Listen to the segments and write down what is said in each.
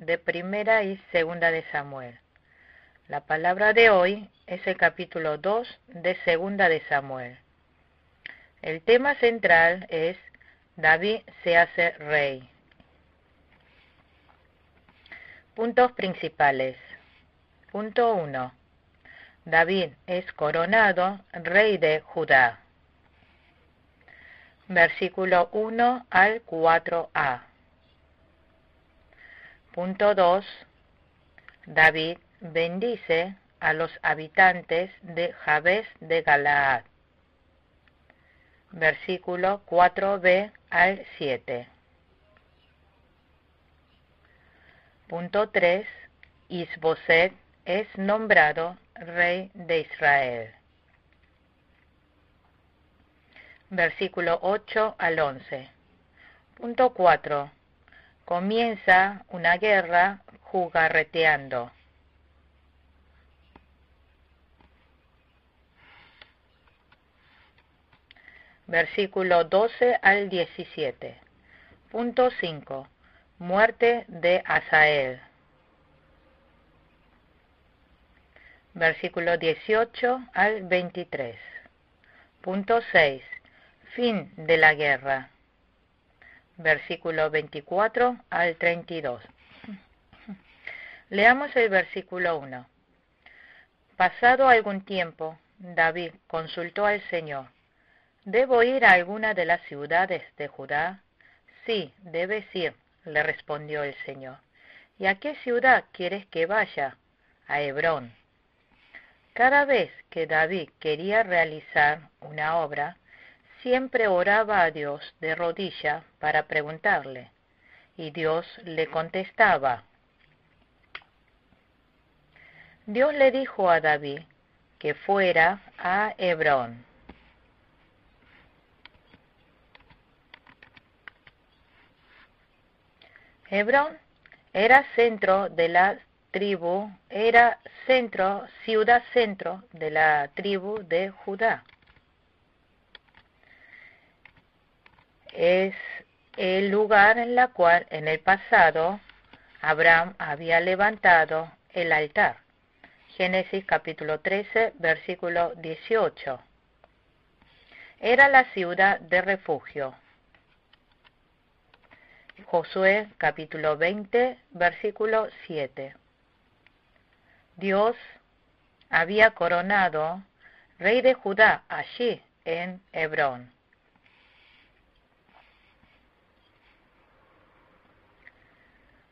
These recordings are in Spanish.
de Primera y Segunda de Samuel. La palabra de hoy es el capítulo 2 de Segunda de Samuel. El tema central es David se hace rey. Puntos principales. Punto 1. David es coronado rey de Judá. Versículo 1 al 4a. Punto 2. David bendice a los habitantes de Jabes de Galaad. Versículo 4b al 7. Punto 3. Isboset es nombrado rey de Israel. Versículo 8 al 11. Punto 4. Comienza una guerra jugarreteando. Versículo 12 al 17. Punto 5. Muerte de Asael. Versículo 18 al 23. Punto 6. Fin de la guerra. Versículo 24 al 32. Leamos el versículo 1. Pasado algún tiempo, David consultó al Señor. ¿Debo ir a alguna de las ciudades de Judá? Sí, debes ir, le respondió el Señor. ¿Y a qué ciudad quieres que vaya? A Hebrón. Cada vez que David quería realizar una obra, siempre oraba a Dios de rodilla para preguntarle, y Dios le contestaba. Dios le dijo a David que fuera a Hebrón. Hebrón era centro de la tribu, ciudad centro de la tribu de Judá. Es el lugar en el cual en el pasado Abraham había levantado el altar. Génesis capítulo 13, versículo 18. Era la ciudad de refugio. Josué capítulo 20, versículo 7. Dios había coronado rey de Judá allí en Hebrón.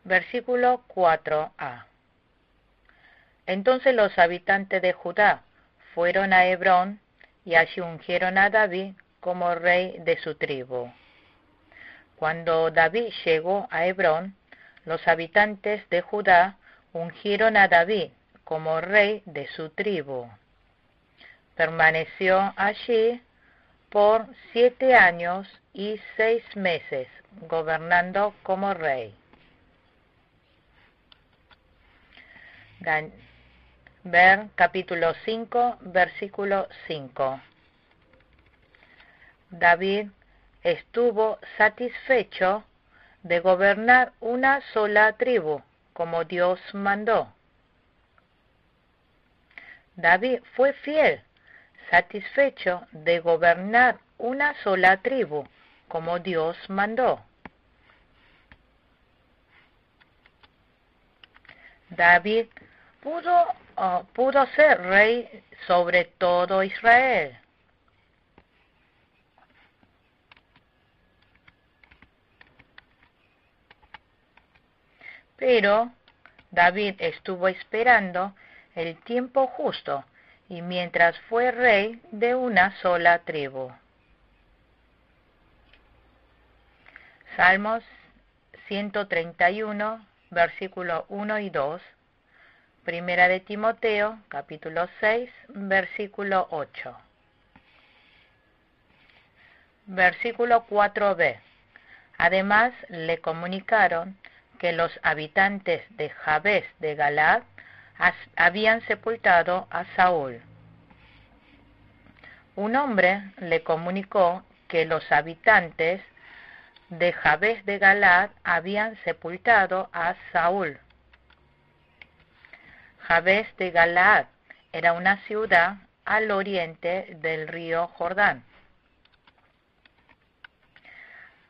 Versículo 4a. Entonces los habitantes de Judá fueron a Hebrón y allí ungieron a David como rey de su tribu. Cuando David llegó a Hebrón, los habitantes de Judá ungieron a David como rey de su tribu. Permaneció allí por 7 años y 6 meses, gobernando como rey. Ver capítulo 5, versículo 5. David estuvo satisfecho de gobernar una sola tribu, como Dios mandó. David fue fiel, satisfecho de gobernar una sola tribu, como Dios mandó. David pudo ser rey sobre todo Israel. Pero David estuvo esperando el tiempo justo y mientras fue rey de una sola tribu. Salmos 131, versículo 1 y 2. Primera de Timoteo, capítulo 6, versículo 8. Versículo 4b. Además le comunicaron que los habitantes de Jabes de Galaad habían sepultado a Saúl. Un hombre le comunicó que los habitantes de Jabes de Galaad habían sepultado a Saúl, Jabes de Galaad era una ciudad al oriente del río Jordán.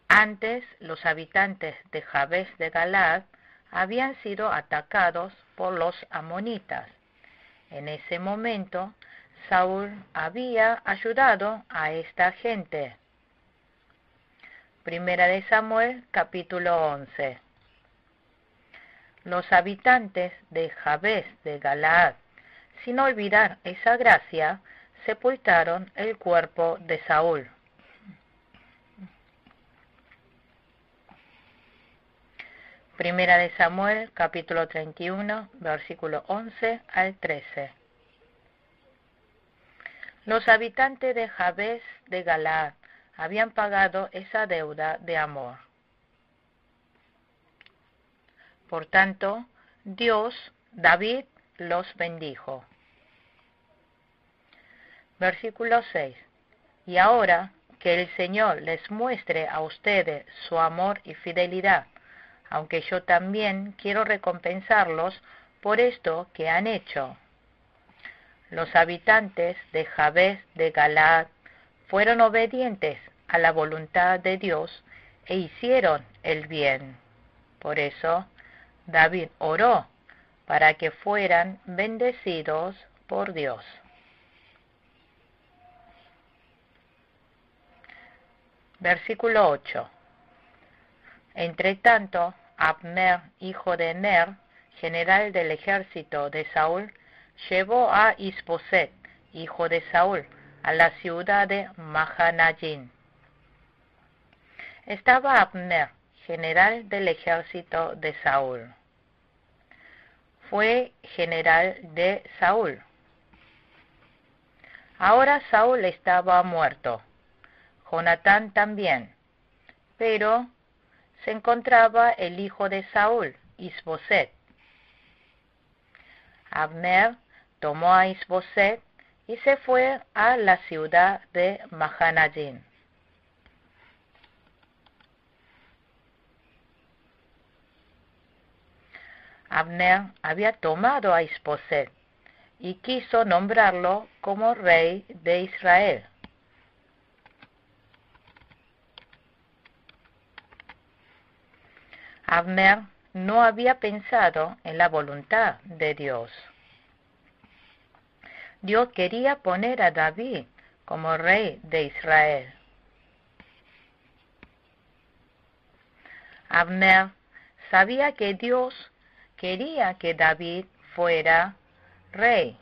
Antes, los habitantes de Jabes de Galaad habían sido atacados por los amonitas. En ese momento, Saúl había ayudado a esta gente. Primera de Samuel, capítulo 11. Los habitantes de Jabes de Galaad, sin olvidar esa gracia, sepultaron el cuerpo de Saúl. Primera de Samuel, capítulo 31, versículo 11 al 13. Los habitantes de Jabes de Galaad habían pagado esa deuda de amor. Por tanto, David los bendijo. Versículo 6. Y ahora que el Señor les muestre a ustedes su amor y fidelidad, aunque yo también quiero recompensarlos por esto que han hecho. Los habitantes de Jabes de Galaad fueron obedientes a la voluntad de Dios e hicieron el bien. Por eso, David oró para que fueran bendecidos por Dios. Versículo 8. Entre tanto, Abner, hijo de Ner, general del ejército de Saúl, llevó a Isboset, hijo de Saúl, a la ciudad de Mahanaim. Estaba Abner, general del ejército de Saúl. Fue general de Saúl. Ahora Saúl estaba muerto, Jonatán también, pero se encontraba el hijo de Saúl, Isboset. Abner tomó a Isboset y se fue a la ciudad de Mahanaim. Abner había tomado a Isboset y quiso nombrarlo como rey de Israel. Abner no había pensado en la voluntad de Dios. Dios quería poner a David como rey de Israel. Abner sabía que Dios quería que David fuera rey.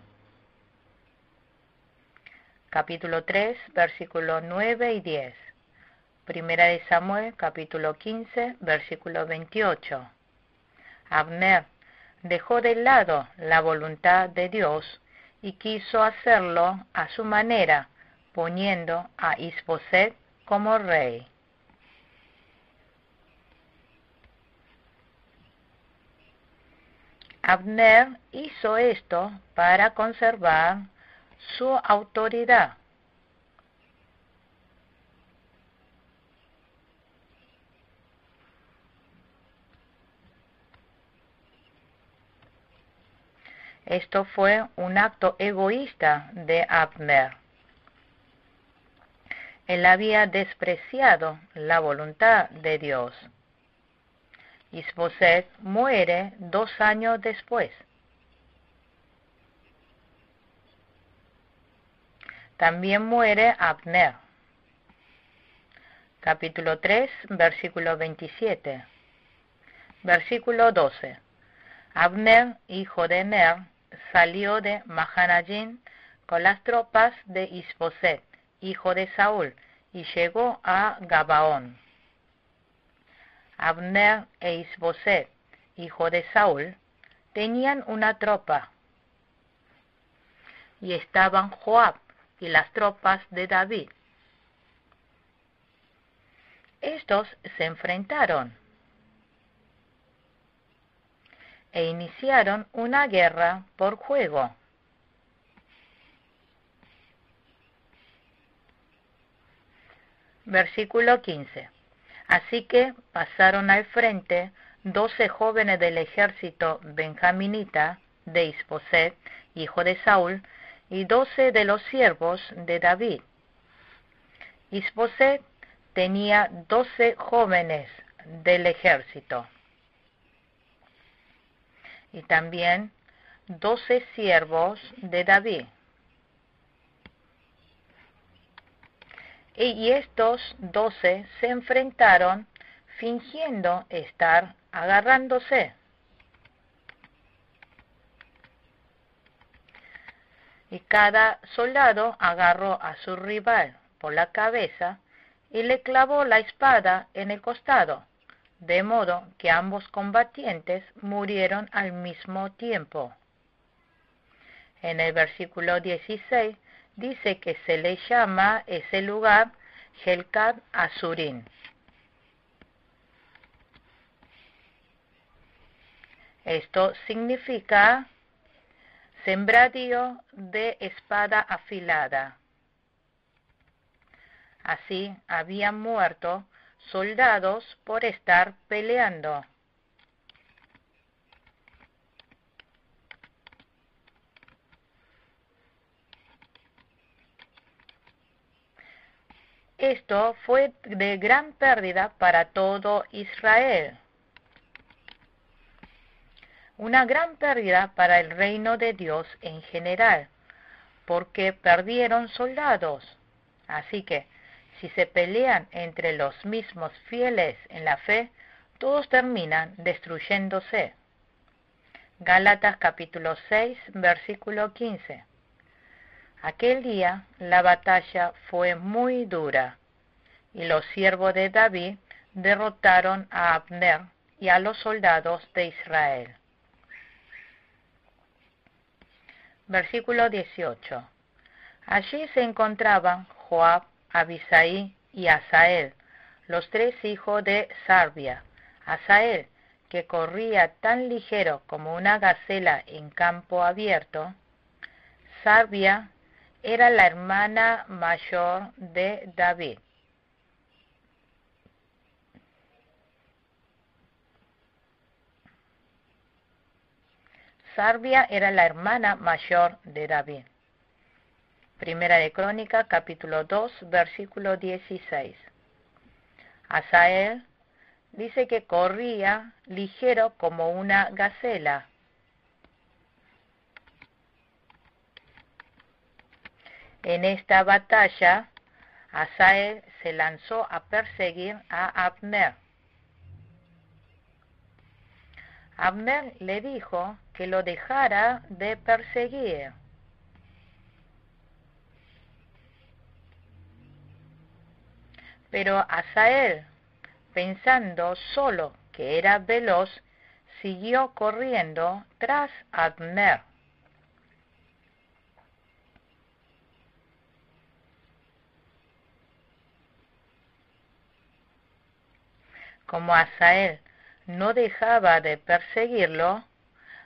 Capítulo 3, versículos 9 y 10. Primera de Samuel, capítulo 15, versículo 28. Abner dejó de lado la voluntad de Dios y quiso hacerlo a su manera, poniendo a Isboset como rey. Abner hizo esto para conservar su autoridad. Esto fue un acto egoísta de Abner. Él había despreciado la voluntad de Dios. Isboset muere 2 años después. También muere Abner. Capítulo 3, versículo 27. Versículo 12. Abner, hijo de Ner, salió de Mahanaim con las tropas de Isboset, hijo de Saúl, y llegó a Gabaón. Abner e Isboset, hijo de Saúl, tenían una tropa, y estaban Joab y las tropas de David. Estos se enfrentaron e iniciaron una guerra por juego. Versículo 15. Así que pasaron al frente 12 jóvenes del ejército benjaminita de Isboset, hijo de Saúl, y 12 de los siervos de David. Isboset tenía 12 jóvenes del ejército y también 12 siervos de David. Y estos 12 se enfrentaron fingiendo estar agarrándose. Y cada soldado agarró a su rival por la cabeza y le clavó la espada en el costado, de modo que ambos combatientes murieron al mismo tiempo. En el versículo 16 dice que se le llama ese lugar Helkat Azurín. Esto significa sembradío de espada afilada. Así habían muerto soldados por estar peleando. Esto fue de gran pérdida para todo Israel. Una gran pérdida para el reino de Dios en general, porque perdieron soldados. Así que, si se pelean entre los mismos fieles en la fe, todos terminan destruyéndose. Gálatas capítulo 6, versículo 15. Aquel día la batalla fue muy dura, y los siervos de David derrotaron a Abner y a los soldados de Israel. Versículo 18. Allí se encontraban Joab, Abisai y Asael, los 3 hijos de Sarbia. Asael, que corría tan ligero como una gacela en campo abierto. Sarbia era la hermana mayor de David. Sarbia era la hermana mayor de David. Primera de Crónica, capítulo 2, versículo 16. Asael dice que corría ligero como una gacela. En esta batalla, Asael se lanzó a perseguir a Abner. Abner le dijo que lo dejara de perseguir. Pero Asael, pensando solo que era veloz, siguió corriendo tras Abner. Como Asael no dejaba de perseguirlo,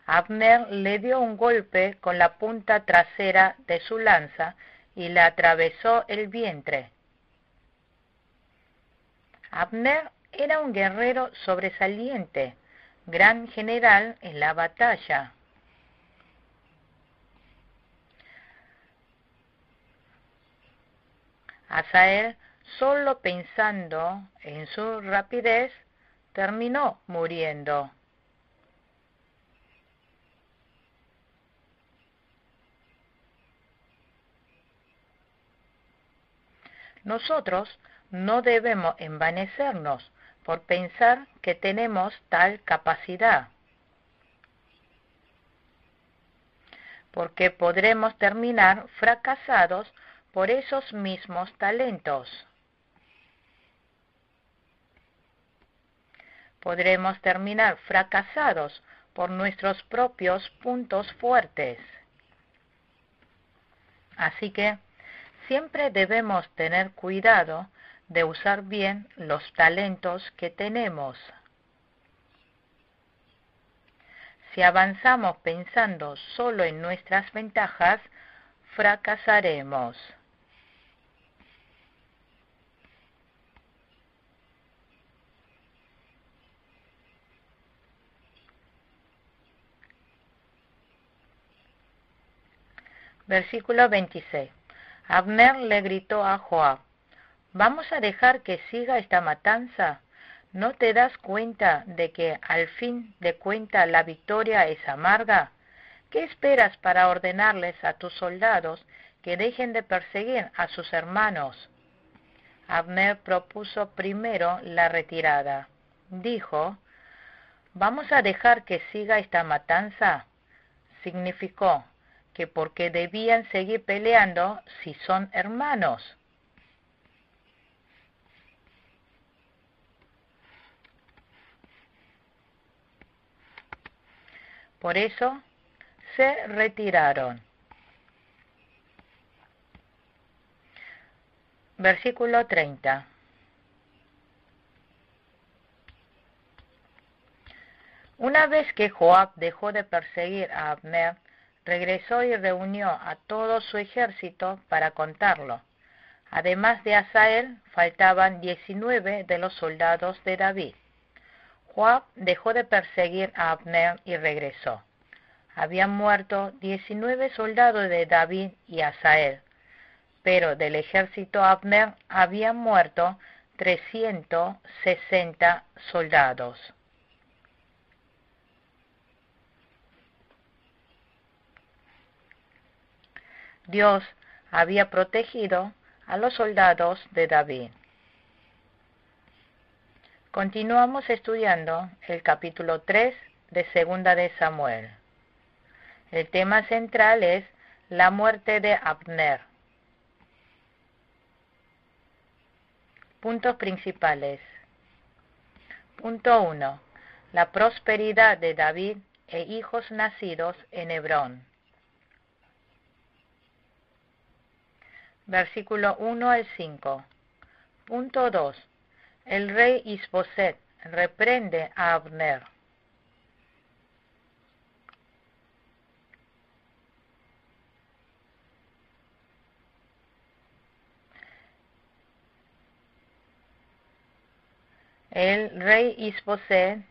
Abner le dio un golpe con la punta trasera de su lanza y le atravesó el vientre. Abner era un guerrero sobresaliente, gran general en la batalla. Asael, solo pensando en su rapidez, terminó muriendo. Nosotros no debemos envanecernos por pensar que tenemos tal capacidad, porque podremos terminar fracasados por esos mismos talentos. Podremos terminar fracasados por nuestros propios puntos fuertes. Así que siempre debemos tener cuidado de usar bien los talentos que tenemos. Si avanzamos pensando solo en nuestras ventajas, fracasaremos. Versículo 26. Abner le gritó a Joab: ¿Vamos a dejar que siga esta matanza? ¿No te das cuenta de que al fin de cuentas la victoria es amarga? ¿Qué esperas para ordenarles a tus soldados que dejen de perseguir a sus hermanos? Abner propuso primero la retirada. Dijo: ¿Vamos a dejar que siga esta matanza? Significó que porque debían seguir peleando si son hermanos. Por eso se retiraron. Versículo 30. Una vez que Joab dejó de perseguir a Abner, regresó y reunió a todo su ejército para contarlo. Además de Asael, faltaban 19 de los soldados de David. Joab dejó de perseguir a Abner y regresó. Habían muerto 19 soldados de David y Asael, pero del ejército Abner habían muerto 360 soldados. Dios había protegido a los soldados de David. Continuamos estudiando el capítulo 3 de Segunda de Samuel. El tema central es la muerte de Abner. Puntos principales. Punto 1. La prosperidad de David e hijos nacidos en Hebrón. Versículo 1 al 5. Punto 2. El rey Isboset reprende a Abner. El rey Isboset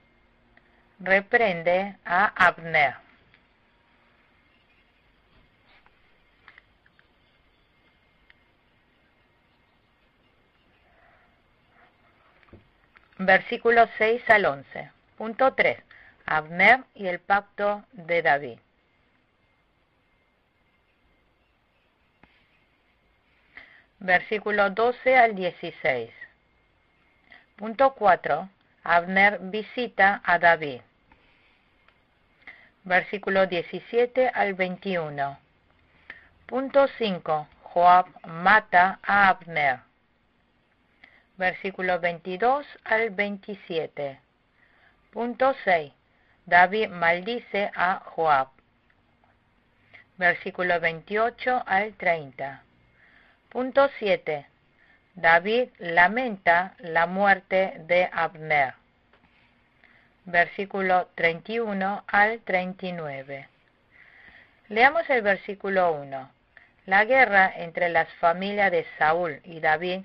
reprende a Abner. Versículos 6 al 11. Punto 3. Abner y el pacto de David. Versículo 12 al 16. Punto 4. Abner visita a David. Versículo 17 al 21. Punto 5. Joab mata a Abner. Versículo 22 al 27. Punto 6. David maldice a Joab. Versículo 28 al 30. Punto 7. David lamenta la muerte de Abner. Versículo 31 al 39. Leamos el versículo 1. La guerra entre las familias de Saúl y David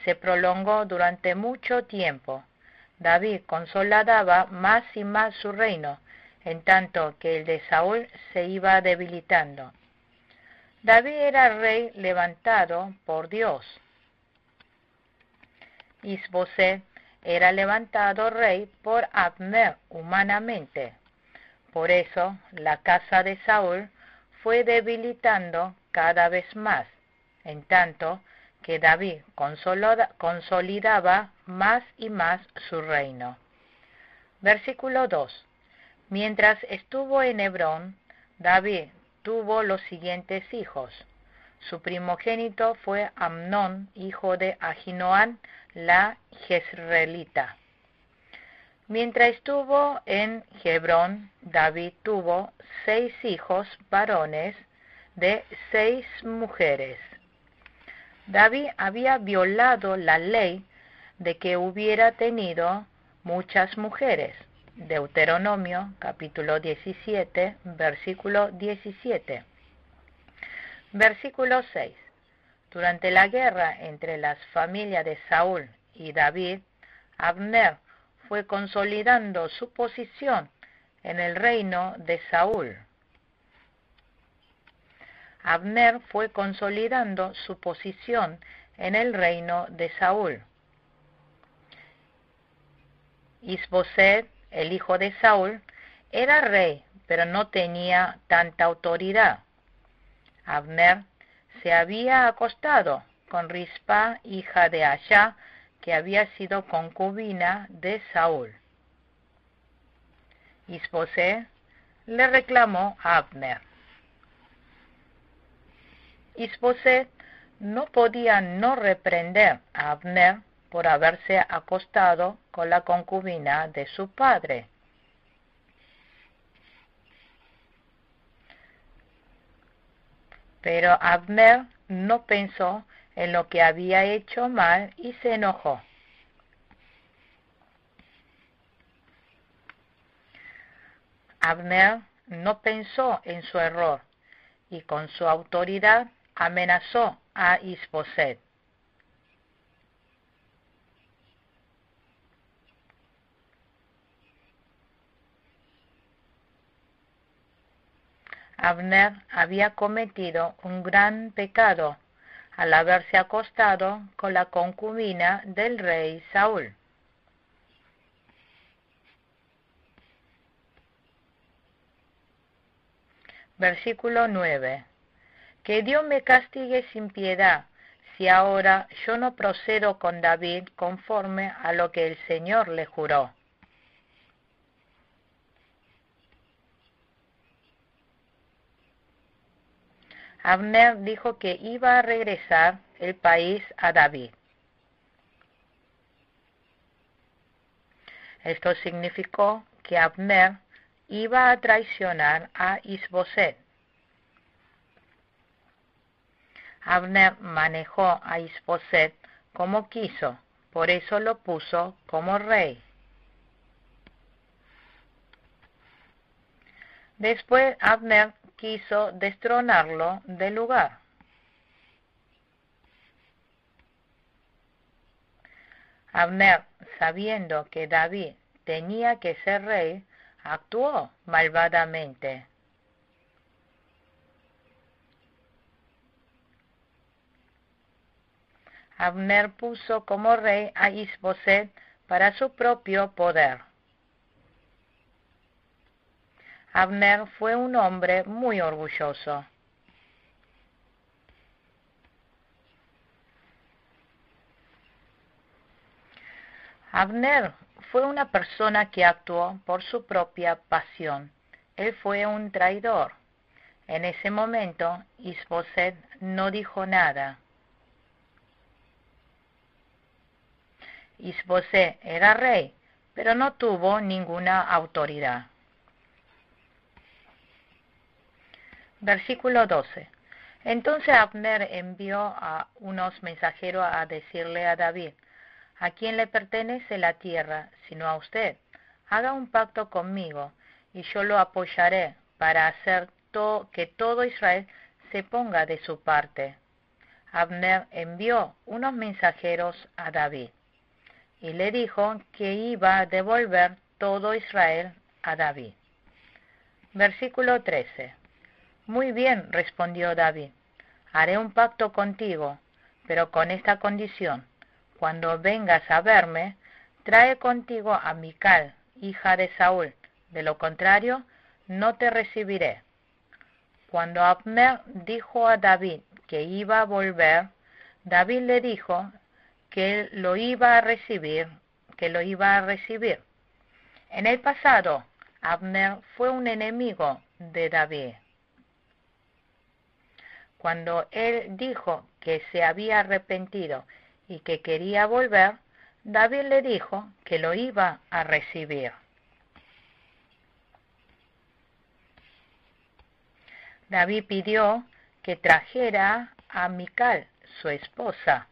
se prolongó durante mucho tiempo. David consolidaba más y más su reino, en tanto que el de Saúl se iba debilitando. David era rey levantado por Dios. Isboset era levantado rey por Abner humanamente. Por eso la casa de Saúl fue debilitando cada vez más, en tanto que David consolidaba más y más su reino. Versículo 2. Mientras estuvo en Hebrón, David tuvo los siguientes hijos. Su primogénito fue Amnón, hijo de Ahinoam, la jezreelita. Mientras estuvo en Hebrón, David tuvo 6 hijos varones de 6 mujeres. David había violado la ley de que hubiera tenido muchas mujeres. Deuteronomio, capítulo 17, versículo 17. Versículo 6. Durante la guerra entre las familias de Saúl y David, Abner fue consolidando su posición en el reino de Saúl. Abner fue consolidando su posición en el reino de Saúl. Isboset, el hijo de Saúl, era rey, pero no tenía tanta autoridad. Abner se había acostado con Rispa, hija de Ayá, que había sido concubina de Saúl. Isboset le reclamó a Abner. Isboset no podía no reprender a Abner por haberse acostado con la concubina de su padre. Pero Abner no pensó en lo que había hecho mal y se enojó. Abner no pensó en su error y con su autoridad amenazó a Isboset. Abner había cometido un gran pecado al haberse acostado con la concubina del rey Saúl. Versículo 9. Que Dios me castigue sin piedad, si ahora yo no procedo con David conforme a lo que el Señor le juró. Abner dijo que iba a regresar el país a David. Esto significó que Abner iba a traicionar a Isboset. Abner manejó a Isboset como quiso, por eso lo puso como rey. Después Abner quiso destronarlo del lugar. Abner, sabiendo que David tenía que ser rey, actuó malvadamente. Abner puso como rey a Isboset para su propio poder. Abner fue un hombre muy orgulloso. Abner fue una persona que actuó por su propia pasión. Él fue un traidor. En ese momento, Isboset no dijo nada. Isboset era rey, pero no tuvo ninguna autoridad. Versículo 12. Entonces Abner envió a unos mensajeros a decirle a David: ¿a quién le pertenece la tierra, sino a usted? Haga un pacto conmigo, y yo lo apoyaré para hacer que todo Israel se ponga de su parte. Abner envió unos mensajeros a David, y le dijo que iba a devolver todo Israel a David. Versículo 13. Muy bien, respondió David, haré un pacto contigo, pero con esta condición: cuando vengas a verme, trae contigo a Mical, hija de Saúl, de lo contrario, no te recibiré. Cuando Abner dijo a David que iba a volver, David le dijo que él lo iba a recibir, En el pasado, Abner fue un enemigo de David. Cuando él dijo que se había arrepentido y que quería volver, David le dijo que lo iba a recibir. David pidió que trajera a Mical, su esposa.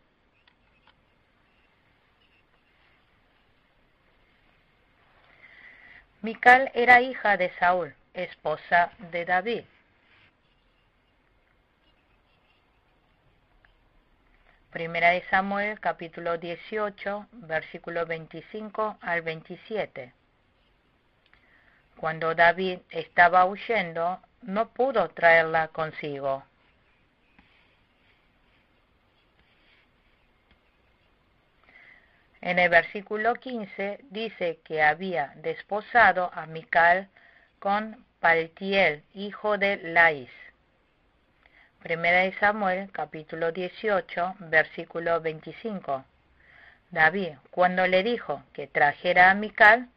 Mical era hija de Saúl, esposa de David. Primera de Samuel, capítulo 18, versículo 25 al 27. Cuando David estaba huyendo, no pudo traerla consigo. En el versículo 15 dice que había desposado a Mical con Paltiel, hijo de Lais. Primera de Samuel, capítulo 18, versículo 25. David, cuando le dijo que trajera a Mical,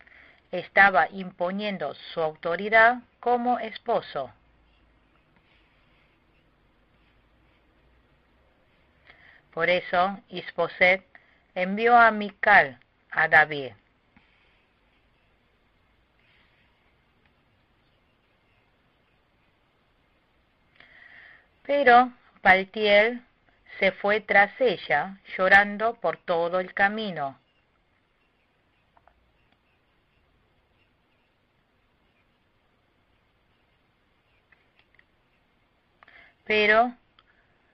estaba imponiendo su autoridad como esposo. Por eso Isboset envió a Mical a David. Pero Paltiel se fue tras ella, llorando por todo el camino. Pero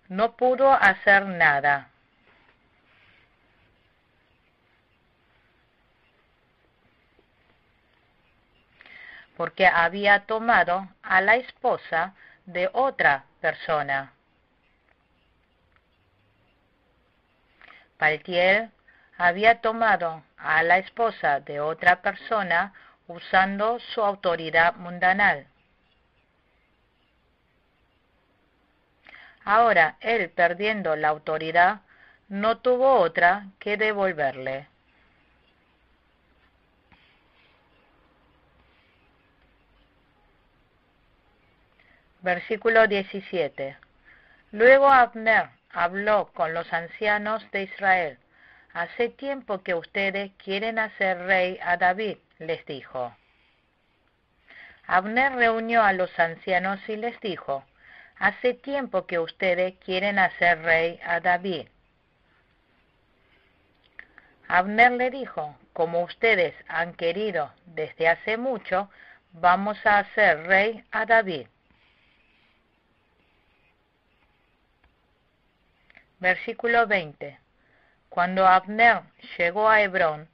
no pudo hacer nada. Porque había tomado a la esposa de otra persona. Paltiel había tomado a la esposa de otra persona usando su autoridad mundanal. Ahora él, perdiendo la autoridad, no tuvo otra que devolverle. Versículo 17. Luego Abner habló con los ancianos de Israel. Hace tiempo que ustedes quieren hacer rey a David, les dijo. Abner reunió a los ancianos y les dijo, hace tiempo que ustedes quieren hacer rey a David. Abner le dijo, como ustedes han querido desde hace mucho, vamos a hacer rey a David. Versículo 20. Cuando Abner llegó a Hebrón,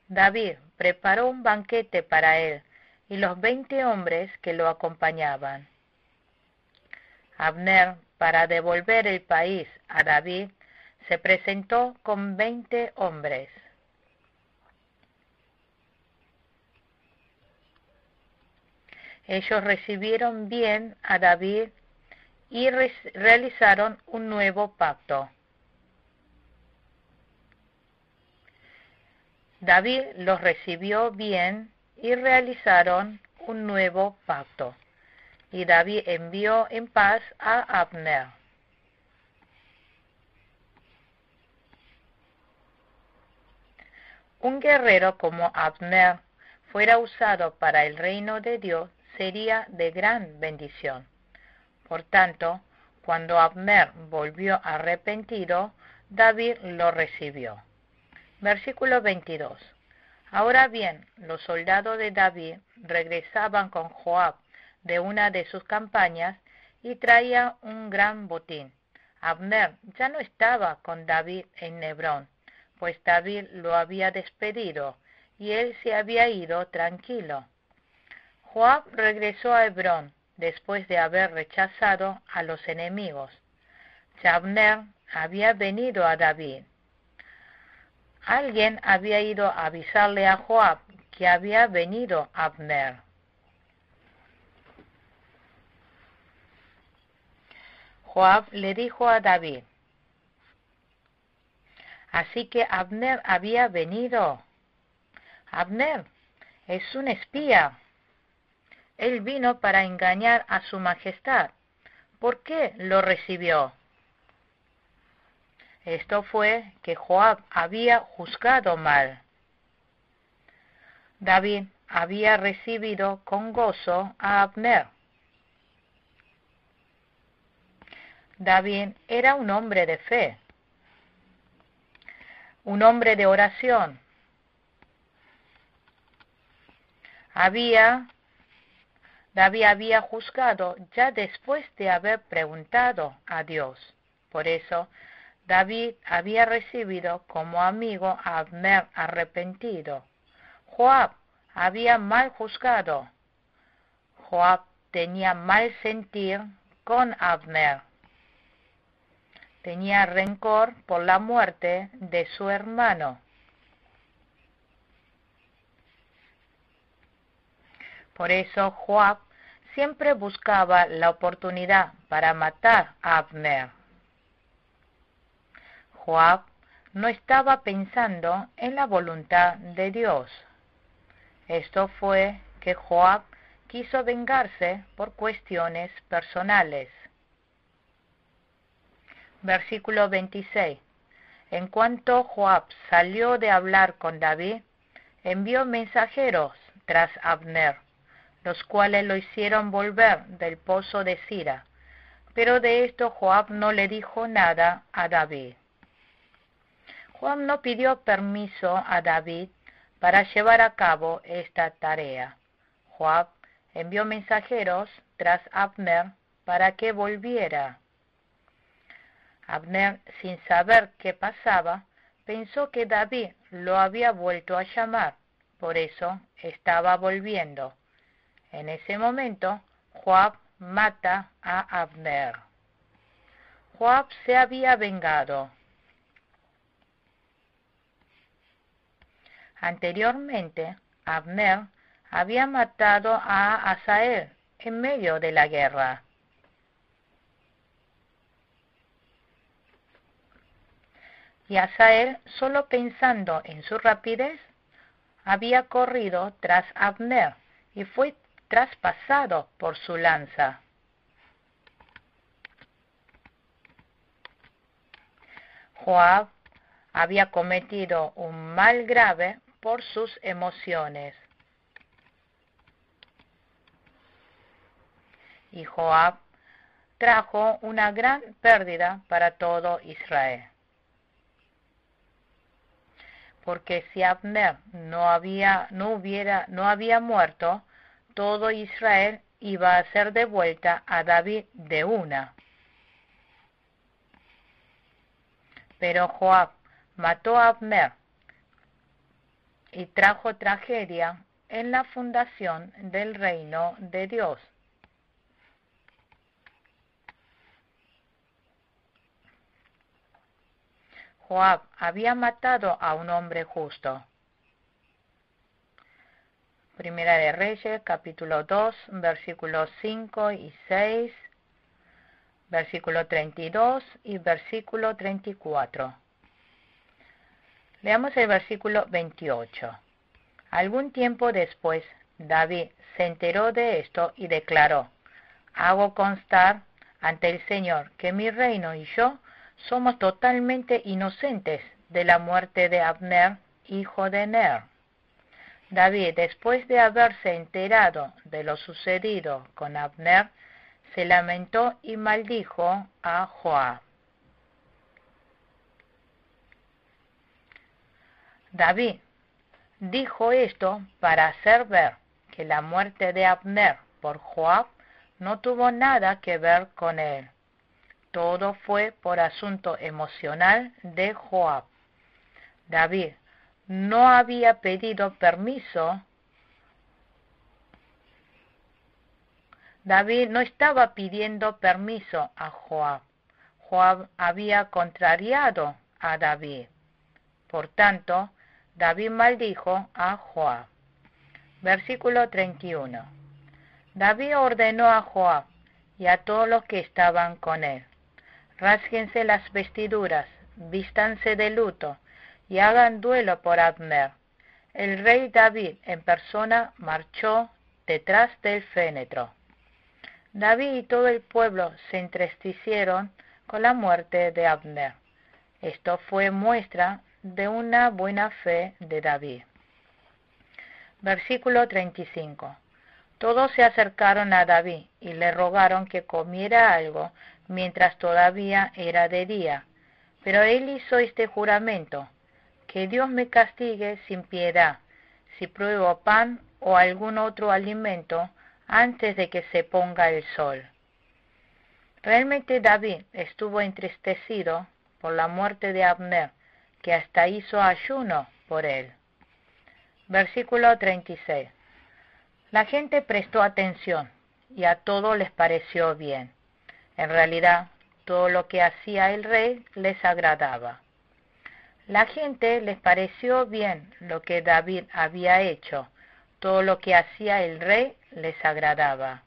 David preparó un banquete para él y los 20 hombres que lo acompañaban. Abner, para devolver el país a David, se presentó con 20 hombres. Ellos recibieron bien a David y realizaron un nuevo pacto. David los recibió bien y realizaron un nuevo pacto. Y David envió en paz a Abner. Un guerrero como Abner fuera usado para el reino de Dios sería de gran bendición. Por tanto, cuando Abner volvió arrepentido, David lo recibió. Versículo 22. Ahora bien, los soldados de David regresaban con Joab de una de sus campañas y traía un gran botín. Abner ya no estaba con David en Hebrón, pues David lo había despedido y él se había ido tranquilo. Joab regresó a Hebrón después de haber rechazado a los enemigos. Ya Abner había venido a David. Alguien había ido a avisarle a Joab que había venido Abner. Joab le dijo a David, así que Abner había venido. Abner es un espía. Él vino para engañar a su majestad. ¿Por qué lo recibió? Esto fue que Joab había juzgado mal. David había recibido con gozo a Abner. David era un hombre de fe, un hombre de oración. David había juzgado ya después de haber preguntado a Dios. Por eso, David había recibido como amigo a Abner arrepentido. Joab había mal juzgado. Joab tenía mal sentir con Abner. Tenía rencor por la muerte de su hermano. Por eso Joab siempre buscaba la oportunidad para matar a Abner. Joab no estaba pensando en la voluntad de Dios. Esto fue que Joab quiso vengarse por cuestiones personales. Versículo 26. En cuanto Joab salió de hablar con David, envió mensajeros tras Abner, los cuales lo hicieron volver del pozo de Sira. Pero de esto Joab no le dijo nada a David. Joab no pidió permiso a David para llevar a cabo esta tarea. Joab envió mensajeros tras Abner para que volviera. Abner, sin saber qué pasaba, pensó que David lo había vuelto a llamar, por eso estaba volviendo. En ese momento, Joab mata a Abner. Joab se había vengado. Anteriormente, Abner había matado a Asael en medio de la guerra. Y Asael, solo pensando en su rapidez, había corrido tras Abner y fue traspasado por su lanza. Joab había cometido un mal grave por sus emociones. Y Joab trajo una gran pérdida para todo Israel. Porque si Abner no había muerto, todo Israel iba a ser de vuelta a David de una. Pero Joab mató a Abner y trajo tragedia en la fundación del reino de Dios. Joab había matado a un hombre justo. Primera de Reyes, capítulo 2, versículos 5 y 6, versículo 32 y versículo 34. Leamos el versículo 28. Algún tiempo después, David se enteró de esto y declaró: hago constar ante el Señor que mi reino y yo somos totalmente inocentes de la muerte de Abner, hijo de Ner. David, después de haberse enterado de lo sucedido con Abner, se lamentó y maldijo a Joab. David dijo esto para hacer ver que la muerte de Abner por Joab no tuvo nada que ver con él. Todo fue por asunto emocional de Joab. David no había pedido permiso. David no estaba pidiendo permiso a Joab. Joab había contrariado a David. Por tanto, David maldijo a Joab. Versículo 31. David ordenó a Joab y a todos los que estaban con él: rásguense las vestiduras, vístanse de luto y hagan duelo por Abner. El rey David en persona marchó detrás del fénetro. David y todo el pueblo se entristecieron con la muerte de Abner. Esto fue muestra de una buena fe de David. Versículo 35. Todos se acercaron a David y le rogaron que comiera algo mientras todavía era de día. Pero él hizo este juramento: que Dios me castigue sin piedad si pruebo pan o algún otro alimento antes de que se ponga el sol. Realmente David estuvo entristecido por la muerte de Abner, que hasta hizo ayuno por él. Versículo 36. La gente prestó atención y a todos les pareció bien. En realidad, todo lo que hacía el rey les agradaba. La gente les pareció bien lo que David había hecho. Todo lo que hacía el rey les agradaba.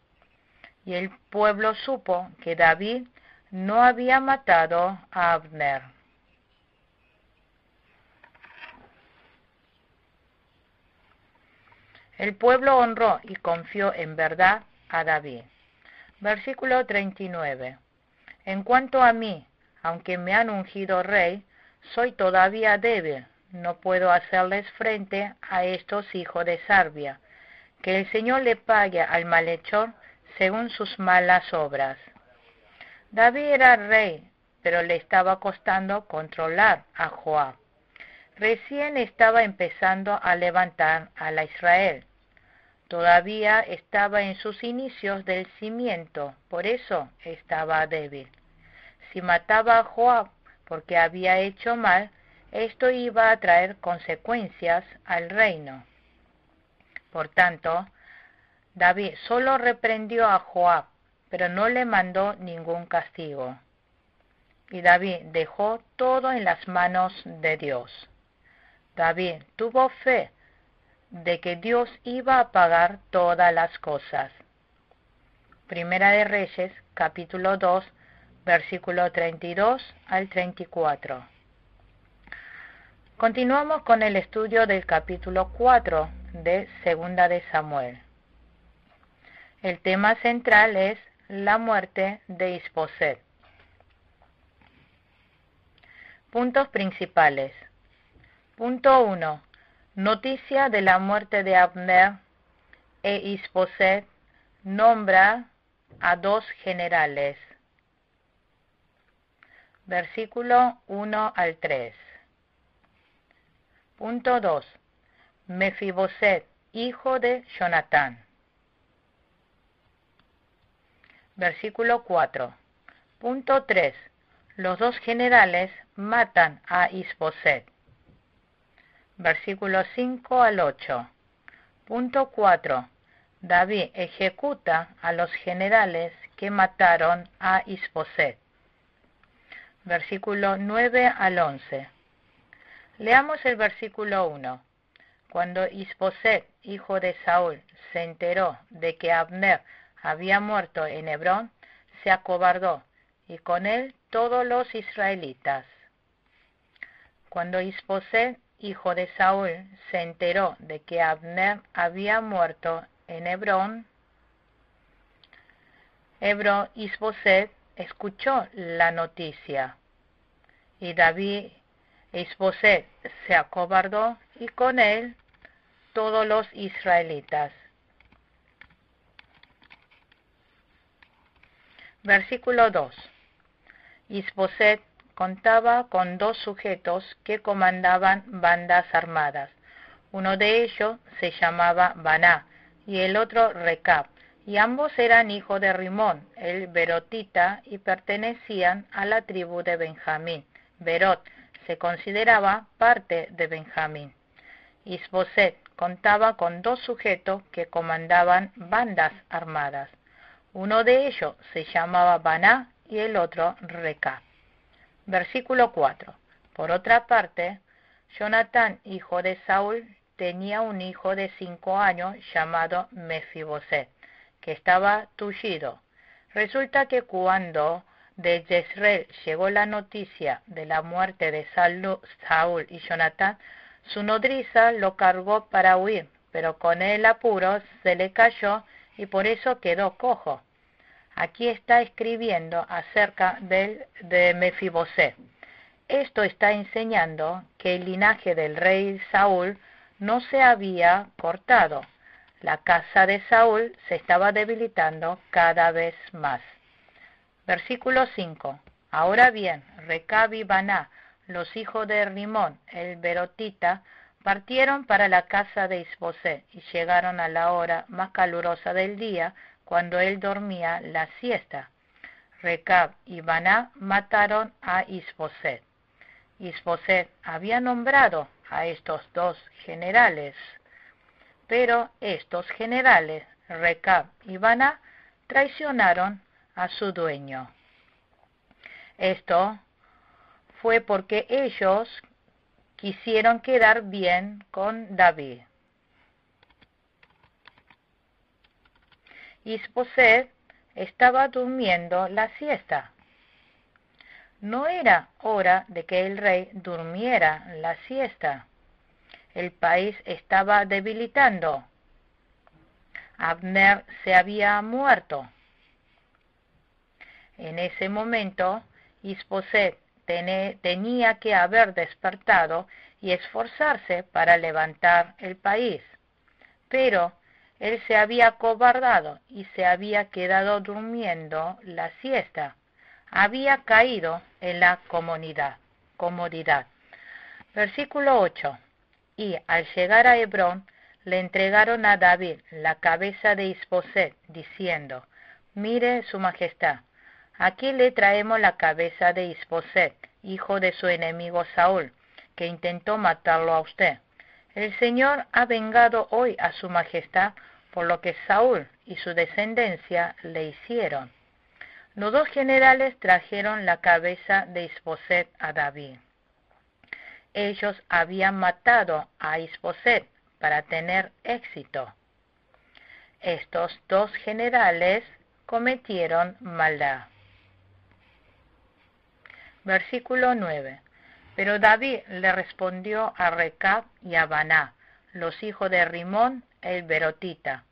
Y el pueblo supo que David no había matado a Abner. El pueblo honró y confió en verdad a David. Versículo 39. En cuanto a mí, aunque me han ungido rey, soy todavía débil. No puedo hacerles frente a estos hijos de Sarbia. Que el Señor le pague al malhechor según sus malas obras. David era rey, pero le estaba costando controlar a Joab. Recién estaba empezando a levantar a la Israel. Todavía estaba en sus inicios del cimiento, por eso estaba débil. Si mataba a Joab porque había hecho mal, esto iba a traer consecuencias al reino. Por tanto, David solo reprendió a Joab, pero no le mandó ningún castigo. Y David dejó todo en las manos de Dios. David tuvo fe de que Dios iba a pagar todas las cosas. Primera de Reyes, capítulo 2, versículo 32 al 34. Continuamos con el estudio del capítulo 4 de Segunda de Samuel. El tema central es la muerte de Isboset. Puntos principales. Punto 1. Noticia de la muerte de Abner e Isboset nombra a dos generales. Versículo 1 al 3. Punto 2. Mefiboset, hijo de Jonatán. Versículo 4. Punto 3. Los dos generales matan a Isboset. Versículo 5 al 8. Punto 4. David ejecuta a los generales que mataron a Isboset. Versículo 9 al 11. Leamos el versículo 1. Cuando Isboset, hijo de Saúl, se enteró de que Abner había muerto en Hebrón, se acobardó, y con él todos los israelitas. Cuando Isboset, hijo de Saúl, se enteró de que Abner había muerto en Hebrón, Isboset escuchó la noticia, y David Isboset se acobardó, y con él todos los israelitas. Versículo 2. Isboset contaba con dos sujetos que comandaban bandas armadas. Uno de ellos se llamaba Baná y el otro Recab, y ambos eran hijos de Rimón, el berotita, y pertenecían a la tribu de Benjamín. Berot se consideraba parte de Benjamín. Isboset contaba con dos sujetos que comandaban bandas armadas. Uno de ellos se llamaba Baná y el otro Recab. Versículo 4. Por otra parte, Jonatán, hijo de Saúl, tenía un hijo de 5 años llamado Mefiboset, que estaba tullido. Resulta que cuando de Jezreel llegó la noticia de la muerte de Saúl y Jonatán, su nodriza lo cargó para huir, pero con el apuro se le cayó y por eso quedó cojo. Aquí está escribiendo acerca de Mefiboset. Esto está enseñando que el linaje del rey Saúl no se había cortado. La casa de Saúl se estaba debilitando cada vez más. Versículo 5. Ahora bien, Recab y Baná, los hijos de Rimón, el berotita, partieron para la casa de Isboset y llegaron a la hora más calurosa del día, cuando él dormía la siesta. Recab y Baná mataron a Isboset. Isboset había nombrado a estos dos generales, pero estos generales, Recab y Baná, traicionaron a su dueño. Esto fue porque ellos quisieron quedar bien con David. Isboset estaba durmiendo la siesta. No era hora de que el rey durmiera la siesta. El país estaba debilitando. Abner se había muerto. En ese momento, Isboset tenía que haber despertado y esforzarse para levantar el país. Pero él se había acobardado y se había quedado durmiendo la siesta. Había caído en la comodidad. Versículo 8. Y al llegar a Hebrón, le entregaron a David la cabeza de Isboset, diciendo: Mire su majestad, aquí le traemos la cabeza de Isboset, hijo de su enemigo Saúl, que intentó matarlo a usted. El Señor ha vengado hoy a su majestad por lo que Saúl y su descendencia le hicieron. Los dos generales trajeron la cabeza de Isboset a David. Ellos habían matado a Isboset para tener éxito. Estos dos generales cometieron maldad. Versículo 9. Pero David le respondió a Recab y a Baná, los hijos de Rimón el Berotita: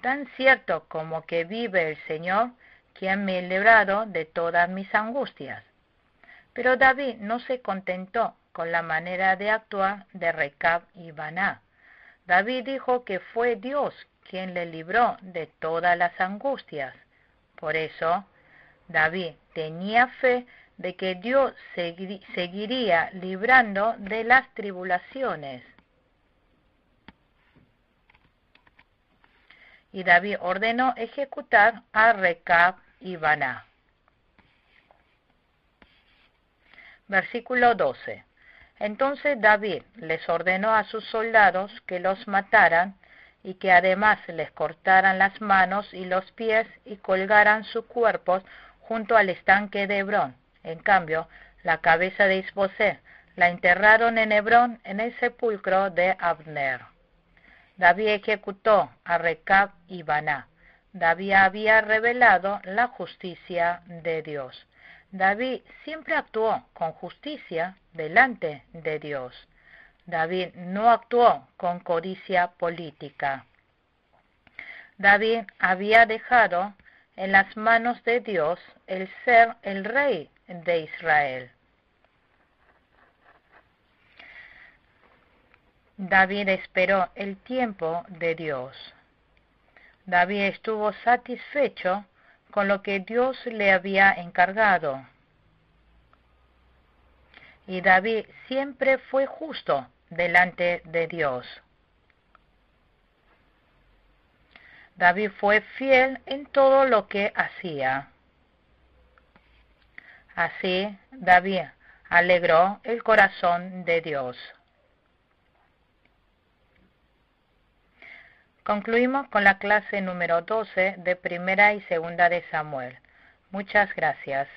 Tan cierto como que vive el Señor, quien me ha librado de todas mis angustias. Pero David no se contentó con la manera de actuar de Recab y Baná. David dijo que fue Dios quien le libró de todas las angustias. Por eso, David tenía fe de que Dios seguiría librando de las tribulaciones. Y David ordenó ejecutar a Recab y Baná. Versículo 12. Entonces David les ordenó a sus soldados que los mataran y que además les cortaran las manos y los pies y colgaran sus cuerpos junto al estanque de Hebrón. En cambio, la cabeza de Isboset la enterraron en Hebrón en el sepulcro de Abner. David ejecutó a Recab y Baná. David había revelado la justicia de Dios. David siempre actuó con justicia delante de Dios. David no actuó con codicia política. David había dejado en las manos de Dios el ser el rey de Israel. David esperó el tiempo de Dios. David estuvo satisfecho con lo que Dios le había encargado. Y David siempre fue justo delante de Dios. David fue fiel en todo lo que hacía. Así, David alegró el corazón de Dios. Concluimos con la clase número 12 de Primera y Segunda de Samuel. Muchas gracias.